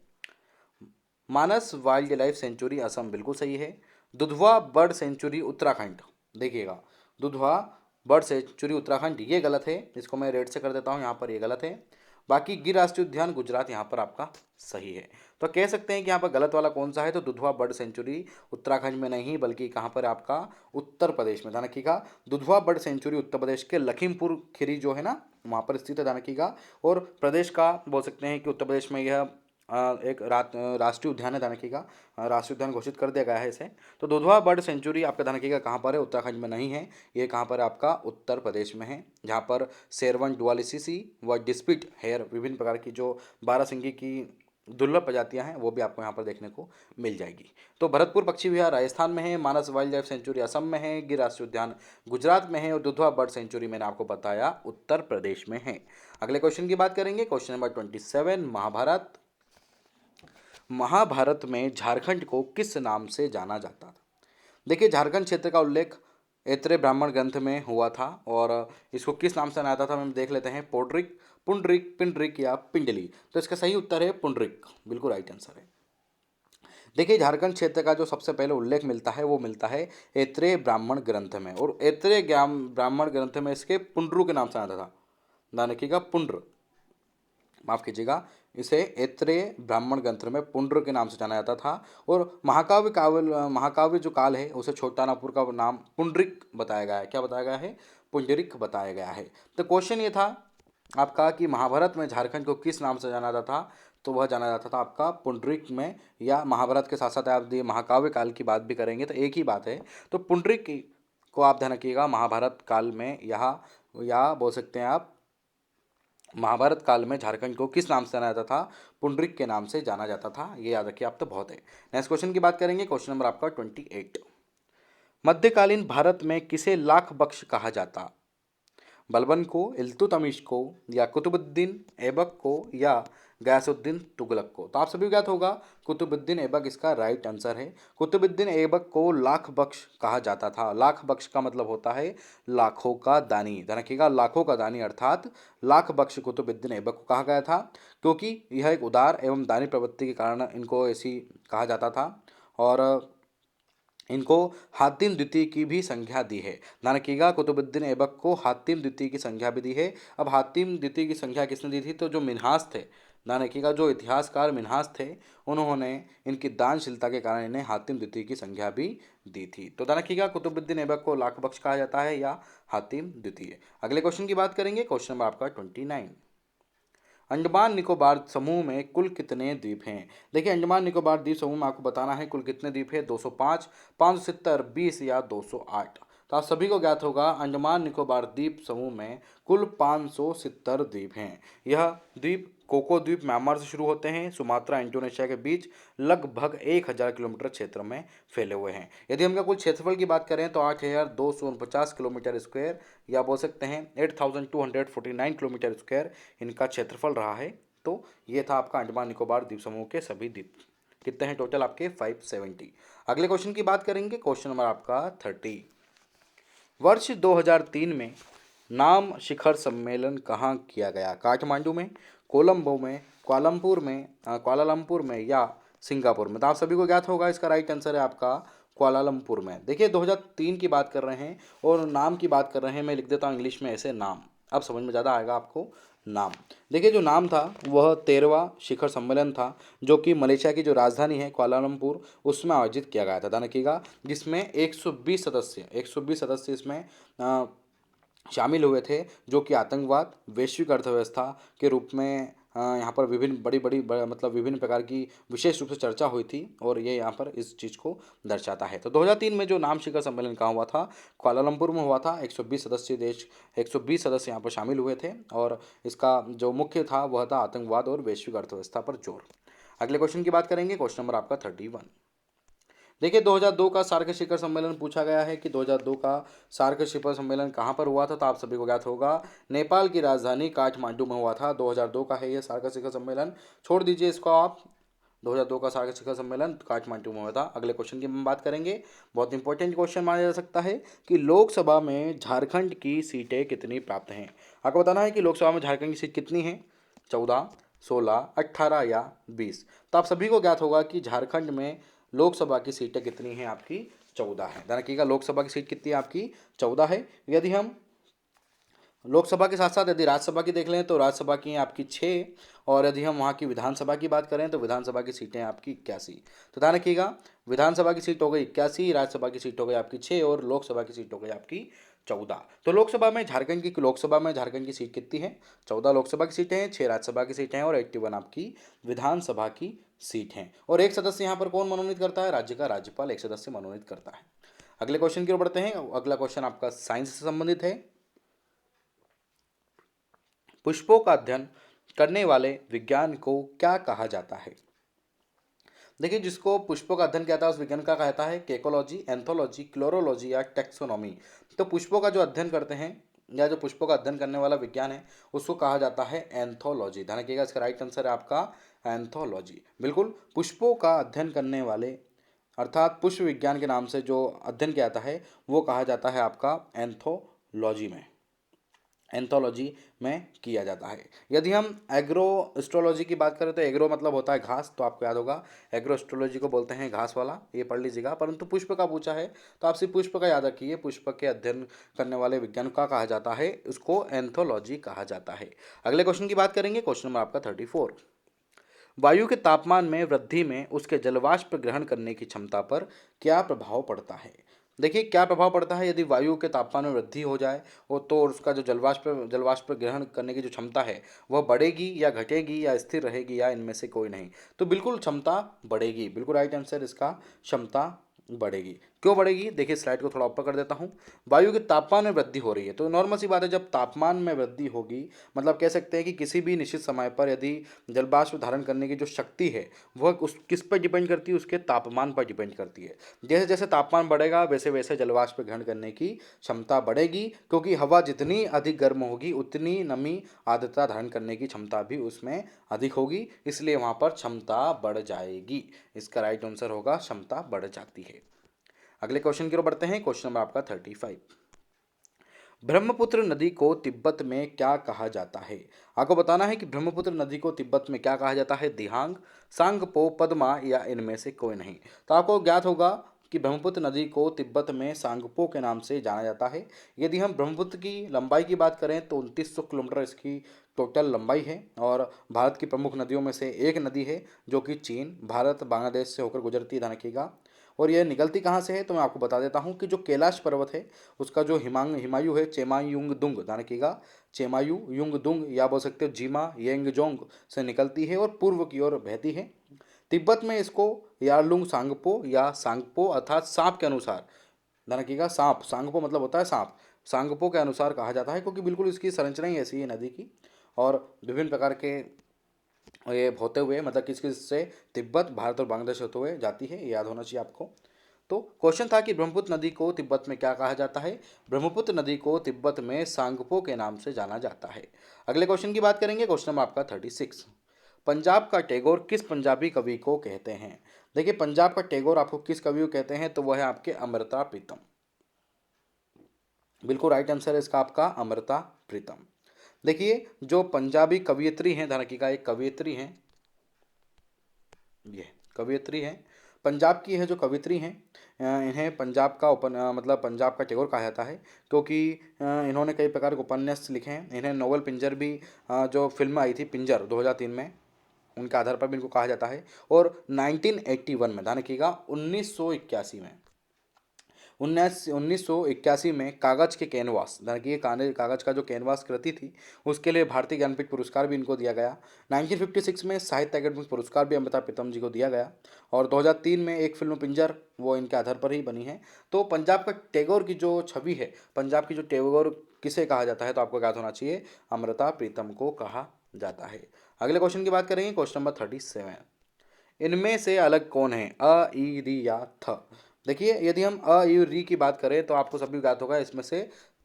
मानस वाइल्ड लाइफ सेंचुरी असम बिल्कुल सही है। दुधवा बर्ड सेंचुरी उत्तराखंड, देखिएगा दुधवा बर्ड सेंचुरी उत्तराखंड ये गलत है, इसको मैं रेड से कर देता हूँ, यहाँ पर ये गलत है। बाकी गिर राष्ट्रीय उद्यान गुजरात यहाँ पर आपका सही है। तो कह सकते हैं कि यहाँ पर गलत वाला कौन सा है, तो दुधवा बर्ड सेंचुरी उत्तराखंड में नहीं बल्कि कहाँ पर आपका उत्तर प्रदेश में। ध्यान रखिएगा, दुधवा बर्ड सेंचुरी उत्तर प्रदेश के लखीमपुर खीरी जो है ना वहाँ पर स्थित है, ध्यान रखिएगा। और प्रदेश का बोल सकते हैं कि उत्तर प्रदेश में यह एक राष्ट्रीय उद्यान है, ध्यान रखिएगा, राष्ट्रीय उद्यान घोषित कर दिया गया है इसे। तो दुधवा बर्ड सेंचुरी आपका ध्यान रखिएगा कहाँ पर है, उत्तराखंड में नहीं है, ये कहाँ पर है आपका उत्तर प्रदेश में है, जहाँ पर शेरवन डुआलिसिसी व डिस्पिट हेयर विभिन्न प्रकार की जो बारहसिंगी की दुर्लभ प्रजातियां हैं वो भी आपको यहाँ पर देखने को मिल जाएगी। तो भरतपुर पक्षी विहार राजस्थान में है, मानस वाइल्ड लाइफ सेंचुरी असम में है, गिर राष्ट्रीय उद्यान गुजरात में है और दुधवा बर्ड सेंचुरी मैंने आपको बताया उत्तर प्रदेश में है। अगले क्वेश्चन की बात करेंगे, क्वेश्चन नंबर 27। महाभारत, महाभारत में झारखंड को किस नाम से जाना जाता था? देखिए झारखंड क्षेत्र का उल्लेख ऐत्रेय ब्राह्मण ग्रंथ में हुआ था और इसको किस नाम से जाना जाता था हम देख लेते हैं, पोड्रिक, पुंडरिक, पिंडरिक या पिंडली। तो इसका सही उत्तर है पुंडरिक, बिल्कुल राइट आंसर है। देखिए झारखंड क्षेत्र का जो सबसे पहले उल्लेख मिलता है वो मिलता है ऐत्रेय ब्राह्मण ग्रंथ में और ऐत्रेय ब्राह्मण ग्रंथ में इसके पुंडरू के नाम से आता था। ध्यान रखिएगा, पुंड्र, माफ कीजिएगा, इसे ऐत्रेय ब्राह्मण ग्रंथ में पुंड्र के नाम से जाना जाता था। और महाकाव्य जो काल है उसे छोटा नागपुर का नाम पुंडरिक बताया गया है। क्या बताया गया है? पुंडरिक बताया गया है। तो क्वेश्चन ये था आपका कि महाभारत में झारखंड को किस नाम से जाना जाता था, तो वह जाना जाता था आपका पुंडरिक में, या महाभारत के साथ साथ आप ये महाकाव्य काल की बात भी करेंगे तो एक ही बात है। तो पुंडरिक को आप ध्यान रखिएगा, महाभारत काल में यहाँ या बोल सकते हैं आप महाभारत काल में झारखंड को किस नाम से जाना जाता था? पुंडरिक के नाम से जाना जाता था, ये याद रखिए आप, तो बहुत है। नेक्स्ट क्वेश्चन की बात करेंगे, क्वेश्चन नंबर आपका 28। मध्यकालीन भारत में किसे लाख बख्श कहा जाता? बलबन को, इल्तुतमिश को या कुतुबुद्दीन ऐबक को या गयासुद्दीन तुगलक को? तो आप सभी को ज्ञात होगा कुतुबुद्दीन ऐबक इसका राइट आंसर है। कुतुबुद्दीन ऐबक को लाख बख्श कहा जाता था। लाख बख्श का मतलब होता है लाखों का दानी, ध्यान रखिएगा, लाखों का दानी अर्थात लाख बख्श कुतुबुद्दीन ऐबक को कहा गया था, क्योंकि यह एक उदार एवं दानी प्रवृत्ति के कारण इनको ऐसी कहा जाता था। और इनको हातिम द्वितीय की भी संज्ञा दी है। ध्यान रखिएगा, कुतुबुद्दीन ऐबक को हातिम द्वितीय की संज्ञा भी दी है। अब हातिम द्वितीय की संज्ञा किसने दी थी? तो जो मिन्हास थे, ध्यान रखिएगा, जो इतिहासकार मिन्हास थे उन्होंने इनकी दानशीलता के कारण इन्हें हातिम द्वितीय की संज्ञा भी दी थी। तो ध्यान रखिएगा, कुतुबुद्दीन ऐबक को लाख बख्श कहा जाता है या हातिम द्वितीय। अगले क्वेश्चन की बात करेंगे, क्वेश्चन नंबर आपका 29। अंडमान निकोबार समूह में कुल कितने द्वीप हैं? देखिए अंडमान निकोबार द्वीप समूह में आपको बताना है कुल कितने द्वीप है, 205, 570, 20 या 208। तो आप सभी को ज्ञात होगा अंडमान निकोबार द्वीप समूह में कुल 570 द्वीप हैं। यह द्वीप कोको द्वीप म्यांमार से शुरू होते हैं, सुमात्रा इंडोनेशिया के बीच लगभग 1000 किलोमीटर क्षेत्र में फैले हुए हैं। यदि हम कुल क्षेत्रफल की बात करें तो 8249 किलोमीटर स्क्वायर या बोल सकते हैं 8249 किलोमीटर स्क्वायर इनका क्षेत्रफल रहा है। तो ये था आपका अंडमान निकोबार द्वीप समूह के सभी द्वीप। कितने हैं टोटल आपके? 570। अगले क्वेश्चन की बात करेंगे, क्वेश्चन नंबर आपका 30। वर्ष 2003 में नाम शिखर सम्मेलन कहाँ किया गया? काठमांडू में, कोलंबो में, कुआलालंपुर में या सिंगापुर में? तो आप सभी को ज्ञात होगा इसका राइट आंसर है आपका कुआलालंपुर में। देखिए 2003 की बात कर रहे हैं और नाम की बात कर रहे हैं, मैं लिख देता हूँ इंग्लिश में ऐसे नाम, अब समझ में ज़्यादा आएगा आपको। नाम। देखिए जो नाम था वह 13वां शिखर सम्मेलन था, जो कि मलेशिया की जो राजधानी है कुआलालंपुर उसमें आयोजित किया गया था, ध्यान रखिएगा। जिसमें 120 सदस्य इसमें अ, शामिल हुए थे, जो कि आतंकवाद, वैश्विक अर्थव्यवस्था के रूप में यहाँ पर विभिन्न मतलब विभिन्न प्रकार की विशेष रूप से चर्चा हुई थी, और ये यहाँ पर इस चीज़ को दर्शाता है। तो 2003 में जो नाम शिखर सम्मेलन कहाँ हुआ था, कुआलालंपुर में हुआ था। 120 सदस्य यहाँ पर शामिल हुए थे, और इसका जो मुख्य था वह था आतंकवाद और वैश्विक अर्थव्यवस्था पर जोर। अगले क्वेश्चन की बात करेंगे, क्वेश्चन नंबर आपका 31। देखिए 2002 का सार्क शिखर सम्मेलन पूछा गया है कि 2002 का सार्क शिखर सम्मेलन कहाँ पर हुआ था, तो आप सभी को ज्ञात होगा नेपाल की राजधानी काठमांडू में हुआ था। 2002 का है ये सार्क शिखर सम्मेलन, छोड़ दीजिए इसको आप। 2002 का सार्क शिखर सम्मेलन काठमांडू में हुआ था। अगले क्वेश्चन की हम बात करेंगे, बहुत इंपॉर्टेंट क्वेश्चन माना जा सकता है कि लोकसभा में झारखंड की सीटें कितनी प्राप्त हैं। आपको बताना है कि लोकसभा में झारखंड की सीट कितनी है, 14, 16, 18 या 20। तो आप सभी को ज्ञात होगा कि झारखंड में लोकसभा की सीटें कितनी हैं, आपकी 14 है। ध्यान रखिएगा, लोकसभा की सीट कितनी है, आपकी 14 है। यदि हम लोकसभा के साथ साथ यदि राज्यसभा की देख लें तो राज्यसभा की हैं आपकी 6, और यदि हम वहाँ की विधानसभा की बात करें तो विधानसभा की सीटें हैं आपकी 81। तो ध्यान रखिएगा, विधानसभा की सीट हो गई 81, राज्यसभा की सीट हो गई आपकी 6, और लोकसभा की सीट हो गई आपकी 14। तो लोकसभा में झारखंड की सीट कितनी है, 14 लोकसभा की सीटें हैं, 6 राज्यसभा की सीटें हैं, और 81 आपकी विधानसभा की सीट हैं। और एक सदस्य यहाँ पर कौन मनोनीत करता है, राज्य का राज्यपाल एक सदस्य मनोनीत करता है। अगले क्वेश्चन की ओर बढ़ते हैं। अगला क्वेश्चन आपका साइंस से संबंधित है। पुष्पों का अध्ययन करने वाले विज्ञान को क्या कहा जाता है। देखिए जिसको पुष्पों का अध्ययन किया था उस विज्ञान का कहता है केकोलॉजी, एंथोलॉजी, क्लोरोलॉजी या टेक्सोनॉमी। तो पुष्पों का जो अध्ययन करते हैं या जो पुष्पों का अध्ययन करने वाला विज्ञान है उसको कहा जाता है एंथोलॉजी। ध्यान रखिएगा, इसका राइट आंसर है आपका एंथोलॉजी। बिल्कुल, पुष्पों का अध्ययन करने वाले अर्थात पुष्प विज्ञान के नाम से जो अध्ययन किया जाता है वो कहा जाता है आपका एंथोलॉजी में किया जाता है। यदि हम एग्रो एस्ट्रोलॉजी की बात करें तो एग्रो मतलब होता है घास, तो आपको याद होगा एग्रो एस्ट्रोलॉजी को बोलते हैं घास वाला, ये पढ़ लीजिएगा। परंतु पुष्प का पूछा है तो आप सिर्फ पुष्प का याद रखिए, पुष्प के अध्ययन करने वाले विज्ञान का कहा जाता है, उसको एंथोलॉजी कहा जाता है। अगले क्वेश्चन की बात करेंगे, क्वेश्चन नंबर आपका 34। वायु के तापमान में वृद्धि में उसके जलवाष्प ग्रहण करने की क्षमता पर क्या प्रभाव पड़ता है। देखिए क्या प्रभाव पड़ता है, यदि वायु के तापमान में वृद्धि हो जाए वो तो उसका जो जलवाष्प ग्रहण करने की जो क्षमता है वह बढ़ेगी या घटेगी या स्थिर रहेगी या इनमें से कोई नहीं। तो बिल्कुल क्षमता बढ़ेगी, बिल्कुल राइट आंसर इसका क्षमता बढ़ेगी। क्यों बढ़ेगी, देखिए स्लाइड को थोड़ा ऊपर कर देता हूँ। वायु के तापमान में वृद्धि हो रही है तो नॉर्मल सी बात है, जब तापमान में वृद्धि होगी मतलब कह सकते हैं कि किसी भी निश्चित समय पर यदि जलवाष्प धारण करने की जो शक्ति है वह उस किस पर डिपेंड करती है, उसके तापमान पर डिपेंड करती है। जैसे जैसे तापमान बढ़ेगा वैसे वैसे जलवाष्प ग्रहण करने की क्षमता बढ़ेगी, क्योंकि हवा जितनी अधिक गर्म होगी उतनी नमी आर्द्रता धारण करने की क्षमता भी उसमें अधिक होगी, इसलिए वहाँ पर क्षमता बढ़ जाएगी। इसका राइट आंसर होगा क्षमता बढ़ जाती है। अगले क्वेश्चन की ओर बढ़ते हैं, क्वेश्चन नंबर आपका 35। ब्रह्मपुत्र नदी को तिब्बत में क्या कहा जाता है। आपको बताना है कि ब्रह्मपुत्र नदी को तिब्बत में क्या कहा जाता है, दिहांग, सांगपो, पद्मा या इनमें से कोई नहीं। तो आपको ज्ञात होगा कि ब्रह्मपुत्र नदी को तिब्बत में सांगपो के नाम से जाना जाता है। यदि हम ब्रह्मपुत्र की लंबाई की बात करें तो 2900 किलोमीटर इसकी टोटल लंबाई है, और भारत की प्रमुख नदियों में से एक नदी है जो कि चीन, भारत, बांग्लादेश से होकर गुजरती है, ध्यान रखिएगा। और यह निकलती कहाँ से है तो मैं आपको बता देता हूँ कि जो कैलाश पर्वत है उसका जो हिमायू है चेमायुंगदुंग, ध्यान रखिएगा, चेमायुंगदुंग या बोल सकते हो जीमा येंगजोंग से निकलती है और पूर्व की ओर बहती है। तिब्बत में इसको यारलुंग सांगपो या सांगपो अर्थात सांप के अनुसार, ध्यान रखिएगा, सांप, सांगपो मतलब होता है सांप, सांगपो के अनुसार कहा जाता है, क्योंकि बिल्कुल इसकी संरचना ही ऐसी है नदी की, और विभिन्न प्रकार के ये होते हुए मतलब किस किस से तिब्बत, भारत और बांग्लादेश होते हुए जाती है, ये याद होना चाहिए आपको। तो क्वेश्चन था कि ब्रह्मपुत्र नदी को तिब्बत में क्या कहा जाता है। ब्रह्मपुत्र नदी को तिब्बत में सांगपो के नाम से जाना जाता है। अगले क्वेश्चन की बात करेंगे, क्वेश्चन नंबर आपका 36। पंजाब का टैगोर किस पंजाबी कवि को कहते हैं। देखिए पंजाब का टैगोर आपको किस कवि को कहते हैं तो वह है आपके अमृता प्रीतम। बिल्कुल राइट आंसर है इसका आपका अमृता प्रीतम। देखिए जो पंजाबी कवियत्री हैं, ध्यान रखिएगा, एक कवियत्री हैं, ये कवियत्री हैं पंजाब की है जो कवित्री हैं, इन्हें पंजाब का मतलब पंजाब का टैगोर कहा जाता है, क्योंकि इन्होंने कई प्रकार के उपन्यास लिखे हैं। इन्हें नोवेल पिंजर भी, जो फिल्म आई थी पिंजर 2003 में, उनके आधार पर भी इनको कहा जाता है। और 1981 में, ध्यान रखिएगा 1981 में, 1981 में कागज के कैनवास, देखिए कागज का जो कैनवास कृति थी उसके लिए भारतीय ज्ञानपीठ पुरस्कार भी इनको दिया गया। 1956 में साहित्य अकादमी पुरस्कार भी अमिताभ प्रीतम जी को दिया गया। और 2003 में एक फिल्म पिंजर, वो इनके आधार पर ही बनी है। तो पंजाब का टैगोर की जो छवि है, पंजाब की जो टैगोर किसे कहा जाता है, तो आपको क्या होना चाहिए, अमृता प्रीतम को कहा जाता है। अगले क्वेश्चन की बात करेंगे, क्वेश्चन नंबर 37। इनमें से अलग कौन है, अ ई री या थ। देखिए यदि हम अ ई री की बात करें तो आपको सभी ज्ञात होगा, इसमें से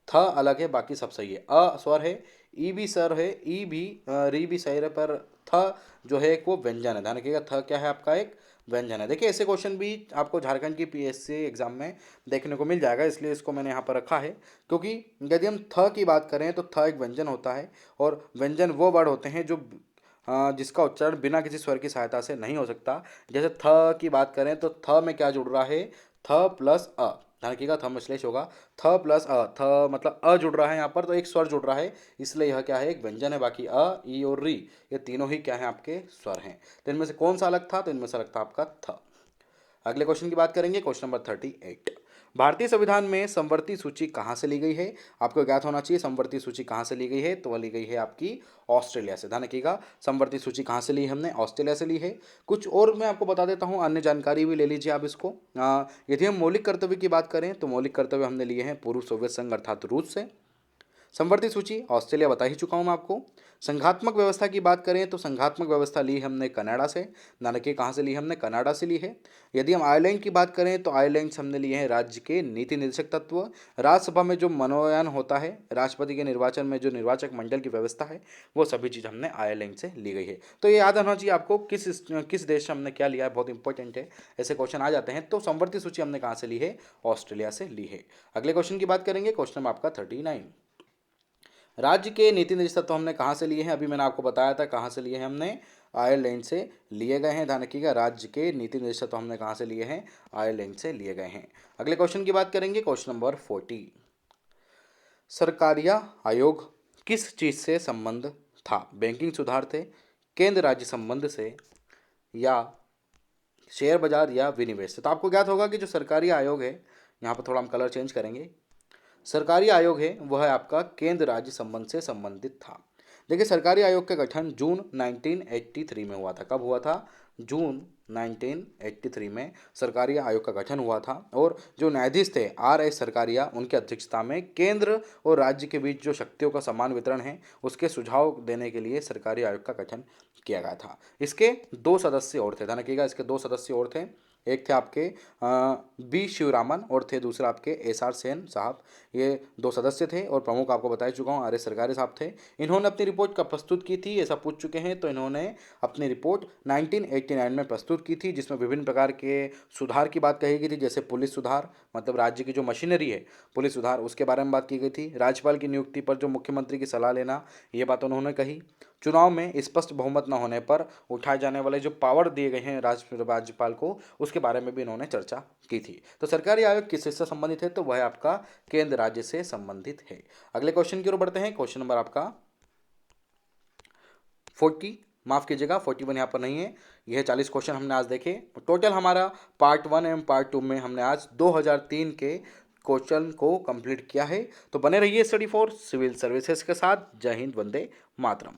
थ अलग है, बाकी सब सही है। अ स्वर है, ई भी स्वर है, ई भी री भी सही है, पर थ जो है एक वो व्यंजन है। ध्यान रखिएगा, थ क्या है आपका, एक व्यंजन है। देखिए ऐसे क्वेश्चन भी आपको झारखंड की पीएससी एग्जाम में देखने को मिल जाएगा, इसलिए इसको मैंने यहाँ पर रखा है। क्योंकि यदि हम थ की बात करें तो थ एक व्यंजन होता है, और व्यंजन वो वर्ड होते हैं जो जिसका उच्चारण बिना किसी स्वर की सहायता से नहीं हो सकता। जैसे थ की बात करें तो थ में क्या जुड़ रहा है, थ प्लस अ, ध्यान रखिएगा, थ विश्लेष होगा, थ प्लस अ, थ मतलब अ जुड़ रहा है यहाँ पर, तो एक स्वर जुड़ रहा है, इसलिए यह क्या है, एक व्यंजन है। बाकी अ ई और री ये तीनों ही क्या है, आपके स्वर हैं। तो इनमें से कौन सा अलग था, तो इनमें से अलग था आपका थ। अगले क्वेश्चन की बात करेंगे, क्वेश्चन नंबर 38। भारतीय संविधान में समवर्ती सूची कहाँ से ली गई है, आपको ज्ञात होना चाहिए। समवर्ती सूची कहाँ से ली गई है, तो वह ली गई है आपकी ऑस्ट्रेलिया से। ध्यान रखिएगा, समवर्ती सूची कहाँ से ली है, हमने ऑस्ट्रेलिया से ली है। कुछ और मैं आपको बता देता हूँ, अन्य जानकारी भी ले लीजिए आप इसको। यदि हम मौलिक कर्तव्य की बात करें तो मौलिक कर्तव्य हमने लिए हैं पूर्व सोवियत संघ अर्थात रूस से। समवर्ती सूची ऑस्ट्रेलिया बता ही चुका हूँ मैं आपको। संघात्मक व्यवस्था की बात करें तो संघात्मक व्यवस्था ली हमने कनाडा से। ध्यान रखिए कहाँ से ली हमने, कनाडा से ली है। यदि हम आयरलैंड की बात करें तो आयरलैंड से हमने लिए हैं राज्य के नीति निर्देशक तत्व। राज्यसभा में जो मनोनयन होता है, राष्ट्रपति के निर्वाचन में जो निर्वाचक मंडल की व्यवस्था है, वो सभी चीज़ हमने आयरलैंड से ली गई है। तो ये याद होना चाहिए आपको, किस देश से हमने क्या लिया है, बहुत इंपॉर्टेंट है, ऐसे क्वेश्चन आ जाते हैं। तो समवर्ती सूची हमने कहाँ से ली है, ऑस्ट्रेलिया से ली है। अगले क्वेश्चन की बात करेंगे, क्वेश्चन नंबर आपका 39। राज्य के नीति निर्देशक तत्व हमने कहाँ से लिए हैं, अभी मैंने आपको बताया था कहाँ से लिए हैं, हमने आयरलैंड से लिए गए हैं। ध्यान रखिएगा, राज्य के नीति निर्देशक तत्व हमने कहाँ से लिए हैं, आयरलैंड से लिए गए हैं। अगले क्वेश्चन की बात करेंगे, क्वेश्चन नंबर 40। सरकारिया आयोग किस चीज़ से संबंध था, बैंकिंग सुधार थे, केंद्र राज्य संबंध से, या शेयर बाजार, या विनिवेश से। तो आपको ज्ञात होगा कि जो सरकारी आयोग है, यहाँ पर थोड़ा हम कलर चेंज करेंगे, सरकारी आयोग है वह आपका केंद्र राज्य संबंध से संबंधित था। देखिए सरकारी आयोग का गठन जून 1983 में हुआ था। कब हुआ था, जून 1983 में सरकारी आयोग का गठन हुआ था। और जो न्यायाधीश थे आर एस सरकारिया, उनकी अध्यक्षता में केंद्र और राज्य के बीच जो शक्तियों का समान वितरण है उसके सुझाव देने के लिए सरकारी आयोग का गठन किया गया था। इसके दो सदस्य और थे, ध्यान रखिएगा, इसके दो सदस्य और थे। एक थे आपके बी शिवरामन और थे दूसरा आपके एस आर सेन साहब। ये दो सदस्य थे और प्रमुख आपको बता चुका हूँ आर एस सरकारी साहब थे। इन्होंने अपनी रिपोर्ट कब प्रस्तुत की थी, ऐसा पूछ चुके हैं, तो इन्होंने अपनी रिपोर्ट 1989 में प्रस्तुत की थी, जिसमें विभिन्न प्रकार के सुधार की बात कही गई थी। जैसे पुलिस सुधार, मतलब राज्य की जो मशीनरी है पुलिस सुधार, उसके बारे में बात की गई थी। राज्यपाल की नियुक्ति पर जो मुख्यमंत्री की सलाह लेना, ये बात उन्होंने कही। चुनाव में स्पष्ट बहुमत न होने पर उठाए जाने वाले जो पावर दिए गए हैं राज्यपाल को, उसके बारे में भी इन्होंने चर्चा की थी। तो सरकारी आयोग किस से संबंधित है, तो वह आपका केंद्र राज्य से संबंधित है। अगले क्वेश्चन की ओर बढ़ते हैं, क्वेश्चन नंबर आपका 40, माफ कीजिएगा 41 यहाँ पर नहीं है, यह 40 क्वेश्चन हमने आज देखे। टोटल हमारा पार्ट 1 एवं पार्ट 2 में हमने आज 2003 के क्वेश्चन को कंप्लीट किया है। तो बने रहिए स्टडी फॉर सिविल सर्विसेज के साथ। जय हिंद, वंदे मातरम।